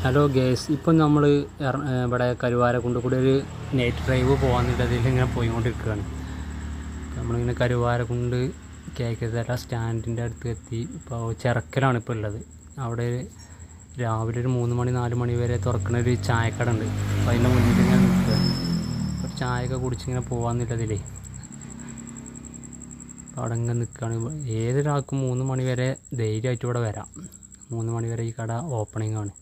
Hello guys, ഇപ്പം നമ്മൾ ഇവിടെ കരുവാരക്കുണ്ട് കൂടി ഒരു നൈറ്റ് ഡ്രൈവ് പോകാമെന്നുള്ളതിൽ ഇങ്ങനെ പോയിക്കൊണ്ടിരിക്കുകയാണ്. നമ്മളിങ്ങനെ കരുവാരക്കുണ്ട് കേക്കത്തല സ്റ്റാൻഡിൻ്റെ അടുത്ത് എത്തി. ഇപ്പോൾ ചിറക്കലാണ് ഇപ്പോൾ ഉള്ളത്. അവിടെ രാവിലെ ഒരു 3 മണി 4 മണി വരെ തുറക്കുന്ന ഒരു ചായക്കട ഉണ്ട്. അപ്പോൾ അതിൻ്റെ മുന്നിൽ ഇങ്ങനെ നിൽക്കുക, ഒരു ചായയൊക്കെ കുടിച്ചിങ്ങനെ പോകാമെന്നുള്ളതിലേ അവിടെ ഇങ്ങനെ നിൽക്കുകയാണ്. ഏതൊരാൾക്കും 3 മണി വരെ ധൈര്യമായിട്ട് ഇവിടെ വരാം. 3 മണി വരെ ഈ കട ഓപ്പണിംഗ് ആണ്.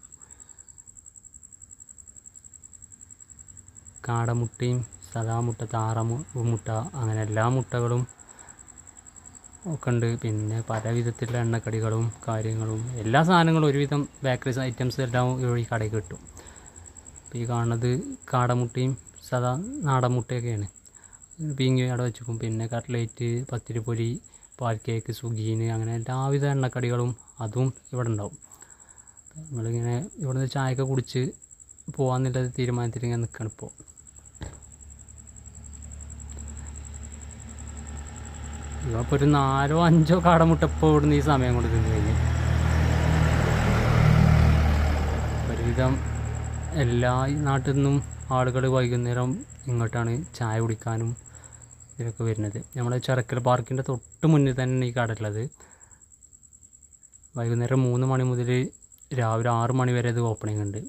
കാടമുട്ടയും സാദാ മുട്ട, താറാമുട്ട, അങ്ങനെ എല്ലാ മുട്ടകളും ഒക്കെ ഉണ്ട്. പിന്നെ പല വിധത്തിലുള്ള എണ്ണക്കടികളും കാര്യങ്ങളും എല്ലാ സാധനങ്ങളും ഒരുവിധം ബേക്കറി ഐറ്റംസ് എല്ലാം ഈ കടയിൽ കിട്ടും. ഇപ്പോൾ ഈ കാണുന്നത് കാടമുട്ടയും സാദാ നാടൻ മുട്ടയൊക്കെയാണ്. പീങ്ങി അവിടെ വെച്ചിരിക്കും. പിന്നെ കട്ട്ലേറ്റ്, പത്തിരിപ്പൊരി, പാൽ കേക്ക്, സുഗീന്, അങ്ങനെ എല്ലാവിധ എണ്ണക്കടികളും അതും ഇവിടെ ഉണ്ടാവും. നമ്മളിങ്ങനെ ഇവിടുന്ന് ചായയൊക്കെ കുടിച്ച് പോകാമെന്നുള്ള തീരുമാനത്തിൽ ഇങ്ങനെ നിൽക്കണം. ഇപ്പോൾ ഒരു 4-5 കാടമുട്ട ഇപ്പോൾ ഇവിടുന്ന് ഈ സമയം കൊണ്ട് തിന്നു കഴിഞ്ഞ്. ഒരുവിധം എല്ലാ നാട്ടിൽ നിന്നും ആളുകൾ വൈകുന്നേരം ഇങ്ങോട്ടാണ് ചായ കുടിക്കാനും ഇതിനൊക്കെ വരുന്നത്. നമ്മുടെ ചിറക്കൽ പാർക്കിൻ്റെ തൊട്ട് മുന്നിൽ തന്നെ ഈ കട ഉള്ളത്. വൈകുന്നേരം 3 മണി മുതൽ രാവിലെ 6 മണി വരെ ഇത് ഓപ്പണിംഗ് ഉണ്ട്.